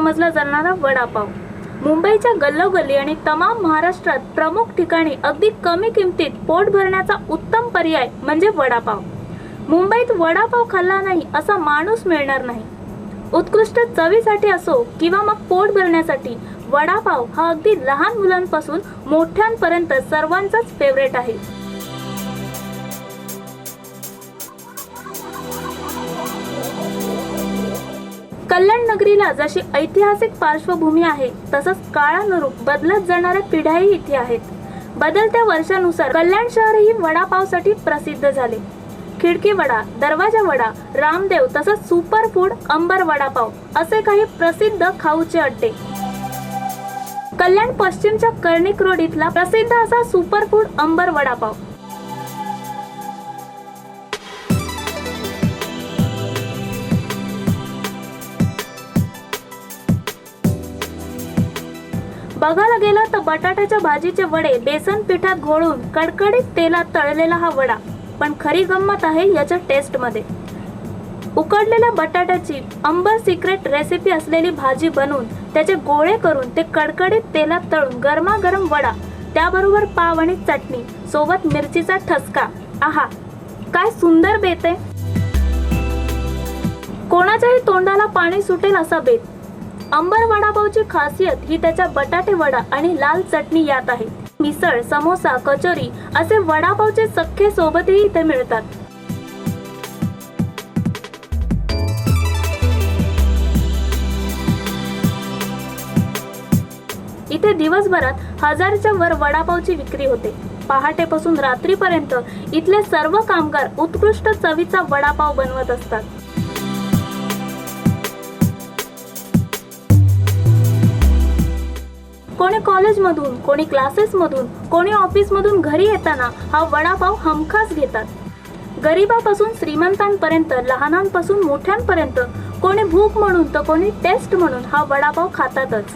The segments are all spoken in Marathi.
समजला जाणारा वडापाव। मुंबईच्या गल्लोगल्ली आणि तमाम महाराष्ट्रात प्रमुख ठिकाणी अगदी कमी किमतीत पोट भरण्याचा उत्तम पर्याय म्हणजे वडापाव। मुंबईत वडापाव खाल्ला नाही असा माणूस मिळणार नाही। उत्कृष्ट चवीसाठी असो किंवा मग पोट भरण्यासाठी वडापाव हा अगदी लहान मुलांपासून मोठ्यांपर्यंत सर्वांचाच फेवरेट आहे। कल्याण नगरीला जशी ऐतिहासिक पार्श्वभूमी आहे तसंच काळानुरूप बदलत जाणाऱ्या पिढ्याही इथे आहेत। बदलत्या वर्षानुसार कल्याण शहरही वडापावसाठी प्रसिद्ध झाले। खिडकी वडा, दरवाजा वडा, रामदेव तसंच सुपर फूड अंबर वडापाव असे काही प्रसिद्ध खाऊचे अड्डे। कल्याण पश्चिमच्या कर्णिक रोड इथला प्रसिद्ध असा सुपर फूड अंबर वडापाव। बघायला गेला तर बटाट्याच्या भाजीचे वडे बेसन पिठात घोळून कडकडीत तेलात तळलेला हा वडा, पण खरी गंमत आहे याच्या टेस्ट मध्ये। उकडलेल्या बटाट्याची अंबर सिक्रेट रेसिपी असलेली भाजी बनवून त्याचे गोळे करून ते कडकडीत तेलात तळून गरमागरम वडा, त्याबरोबर पाव आणि चटणी सोबत मिरचीचा ठसका, आहा काय सुंदर बेत आहे। कोणाच्याही तोंडाला पाणी सुटेल असा बेत। अंबर वडापावची खासियत ही त्याच्या बटाटे वडा आणि लाल चटणी यात आहे। मिसळ, समोसा, कचोरी असे वडापावचे सख्खे सोबतही इथे मिळतात। इथे दिवसभरात 1000च्या वर वडापावची विक्री होते। पहाटेपासून रात्रीपर्यंत इथले सर्व कामगार उत्कृष्ट चवीचा वडापाव बनवत असतात। कोणी कॉलेजमधून, कोणी क्लासेसमधून, कोणी ऑफिसमधून घरी येताना हा वडापाव हमखास घेतात। गरीबापासून श्रीमंतांपर्यंत, लहानांपासून मोठ्यांपर्यंत कोणी भूक म्हणून तर कोणी टेस्ट म्हणून हा वडापाव खातातच।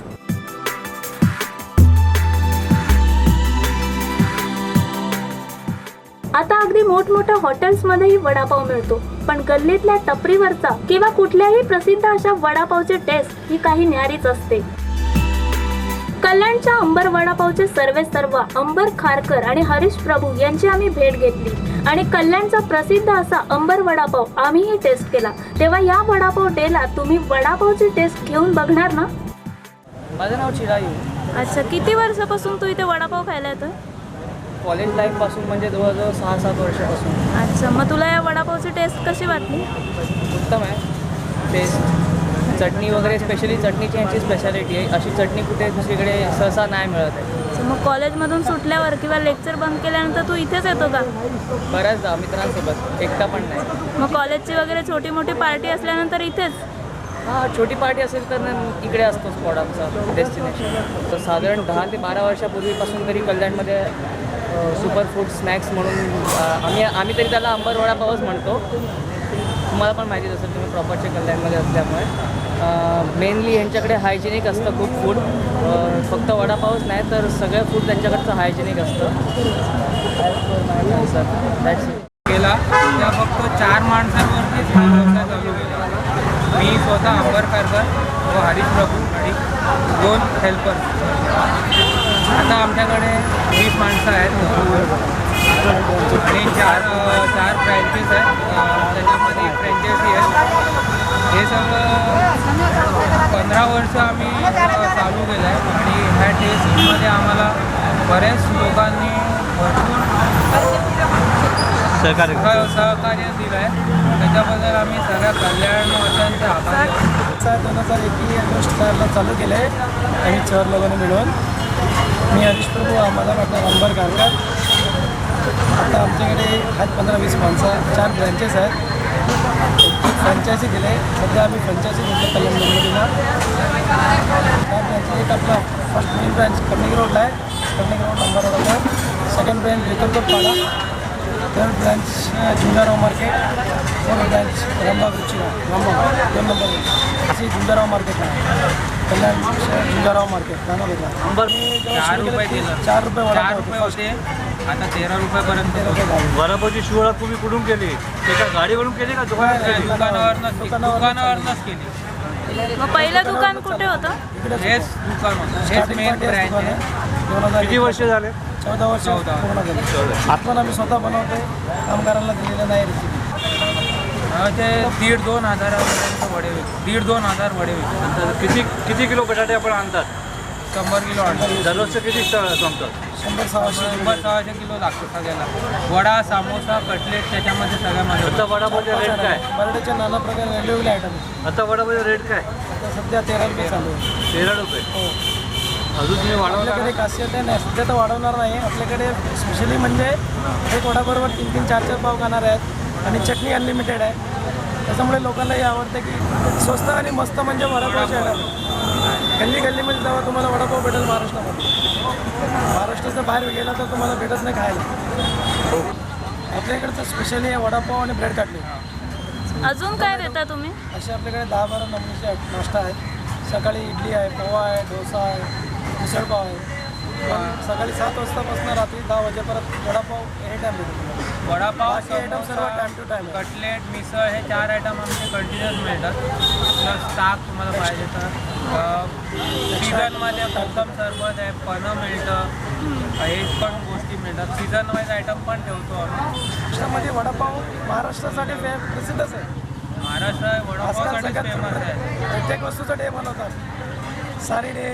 आता अगदी मोठमोठ्या हॉटेल्समध्येही वडापाव मिळतो, पण गल्लीतल्या टपरीवरचा किंवा कुठल्याही प्रसिद्ध अशा वडापावची टेस्ट ही काही न्यारीच असते। कल्याणच्या अंबर वडापावचे सर्वेसर्वा अंबर खारकर आणि हरीश प्रभू यांची आम्ही भेट घेतली आणि कल्याणचा प्रसिद्ध असा अंबर वडापाव आम्हीही टेस्ट केला। तेव्हा या वडापाव डेला तुम्ही वडापावची टेस्ट घेऊन बघणार ना? माझं नाव चिरायू। अच्छा, किती वर्षापासून तू इथे वडापाव खायला येतो? कॉलेज लाईफपासून म्हणजे जवळजवळ 6-7 वर्षापासून। अच्छा, मग तुला या वडापावची टेस्ट कशी वाटली? उत्तम आहे टेस्ट। चटणी वगैरे, स्पेशली चटणीची यांची स्पेशालिटी आहे। अशी चटणी कुठे दुसरीकडे सहसा नाही मिळत आहे। मग कॉलेजमधून सुटल्यावर किंवा लेक्चर बंद केल्यानंतर तू इथेच येतो का? बऱ्याचदा मित्रांसोबत, एकटा पण नाही। मग कॉलेजची वगैरे छोटी मोठी पार्टी असल्यानंतर इथेच? हां, छोटी पार्टी असेल तर इकडे असतो स्पॉट आमचा डेस्टिनेशन। तर साधारण 10 ते 12 वर्षापूर्वीपासून तरी कल्याणमध्ये सुपर फूड स्नॅक्स म्हणून आम्ही तरी त्याला अंबर वडापावच म्हणतो। तुम्हाला पण माहितीच असेल, तुम्ही प्रॉपरच्या कल्याणमध्ये असल्यामुळे। मेनली यांच्याकडे हायजेनिक असतं खूप फूड, फक्त वडापावच नाही तर सगळं फूड त्यांच्याकडचं हायजेनिक असतं। Sir that's it. केला त्या फक्त 4 माणसांवरतीच हा व्यवसाय चालू केला। मी स्वतः अंबर खारकर व हरीश प्रभू आणि 2 हेल्पर। आता आमच्याकडे 20 माणसं आहेत आणि 4 फ्रँचायझीज आहेत। त्याच्यामध्ये एक फ्रँचायझी आहे। हे सगळं 15 वर्ष आम्ही चालू केलं आहे आणि ह्या टेस्टमध्ये आम्हाला बऱ्याच लोकांनी भरपूर सहकार्य दिलं आहे। त्याच्याबद्दल आम्ही सगळ्या कल्याणवासियांचे आभारी आहोत। 2021 ऑगस्टला चालू केलं आहे आम्ही 4 लोकांनी मिळून। मी हरीश प्रभू, आम्हाला वाटतं अंबर खारकर। आता आमच्याकडे आहेत 15-20 माणसं, 4 ब्रँचेस आहेत। एक फ्रँचायझी दिले, सध्या आम्ही फ्रँचायझी घेतलं कल्याण नगरीला। त्या ब्रँचेस एक आपला फर्स्ट मेन ब्रँच कर्णिक रोडला आहे, Karnik road Ambar Vada Pav. Second branch Vikramgadpada, third branch Jhunjarao market, fourth branch Rambagh Rambagh 2 number अशी झुंजाराव मार्केटला आहे। कल्याण झुंजाराव मार्केट रामबागला। अंबर 4 रुपये दिलं, 4 रुपये 4 रुपये होते, आता 13 रुपयापर्यंत। वडापावची शिवळा तुम्ही कुठून केली? ते का गाडीवरून केली का दुकानात? दुकानावरनंच केली। मग पहिलं दुकान कुठे होतं? इकडेच हेच दुकान होतं, हेच Starting मेन पार्टी हेच ब्रँच दुकान आहे. आहे. 2001 किती वर्ष झाले? 14 वर्ष 14. पूर्ण झाली. आपण आम्ही स्वतः बनवतोय, कामगारांना दिलेलं नाही रेसिपी. ते 1,500-2,000 हजारापर्यंत वडे विकतो. 1,500-2,000 वडे विकतो. तर किती किलो बटाटे आपण आणतात? 100 किलो आणतो. दररोजचं किती संपतात? 100-600 100-600 किलो लागतो सगळ्याला. वडा, समोसा, कटलेट त्याच्यामध्ये सगळ्यामध्ये आता वडापावचे रेट काय? बर्डेचे नाना प्रकार वेगवेगळे आयटम आहेत. आता वडापावचे रेट काय? आता सध्या 13 रुपये चालू आहे. 13 रुपये. हो. अजून तुम्ही वाढवला आपल्याकडे खासियत आहे नाही, सध्या तर वाढवणार नाही. आपल्याकडे स्पेशली म्हणजे एक वडाबरोबर 3-3, 4-4 पाव खाणार आहेत आणि चटणी अनलिमिटेड आहे. त्याच्यामुळे लोकांनाही आवडतं की स्वस्त आणि मस्त म्हणजे वडापावचे आयटम. गल्ली गल्लीमध्ये जेव्हा तुम्हाला वडापाव भेटेल महाराष्ट्रामध्ये, महाराष्ट्राच्या बाहेर गेला तर तुम्हाला भेटत नाही खायला. आपल्या इकडचं स्पेशली आहे वडापाव आणि ब्रेड कटलेट. अजून काय देता तुम्ही? असे आपल्याकडे 10-12 नमुन्याचे नाश्ता आहेत. सकाळी इडली आहे, पोहा आहे, डोसा आहे, मिसळपाव आहे. सकाळी 7 वाजतापासून रात्री 10 वाजेपर्यंत वडापाव एनी टाईम भेटतो. वडापाव, बाकी आयटम सर्व समोसा, टाइम टू टाइम आहे. कटलेट, मिसळ हे 4 आयटम आमचे कंटिन्युअस मिळतात. प्लस ताक तुम्हाला पाहिजे तर सीझनमध्ये कोकम सरबत आहे, पन्ह मिळतं, हे पण गोष्टी मिळतात. सीझन वाईज आयटम पण ठेवतो आम्ही. महाराष्ट्रामध्ये वडापाव महाराष्ट्रासाठी प्रसिद्धच आहे. महाराष्ट्र आजकाल वडापावसाठी सगळ्यात फेमस आहे. प्रत्येक वस्तूचा डे बनवतात. साडी डे,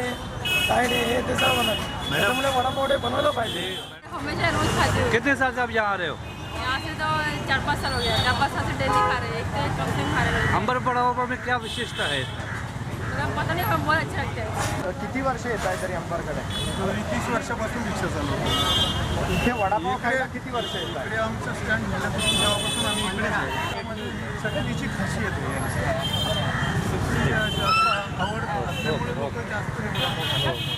टाय डे, हे ते सर्व बनवतात. त्याच्यामुळे वडापाव डे बनवलं पाहिजे. हमेशा रोज खाते हो। कितने साल से आप यहाँ आ रहे हो? यहाँ से तो 4-5 साल हो गया। 4-5 साल से डेली खा रहे हैं, एक से एक कम से कम खा रहे हैं। अंबर वडापाव में क्या विशेषता है? मतलब पता नहीं, हमें बहुत अच्छा लगता है। किती वर्ष येत आहे तरी अंबरकडे? 30 वर्षापासून रिक्षा चालवतो. इथे वडापाव खायला किती वर्ष येत आहे? इकडे आमचं स्टँड झाल्यापासून तेव्हापासून आम्ही इकडेच आहे. सगळ्यांची खासियत आहे. सगळी जास्त आवड त्यामुळे लोक जास्त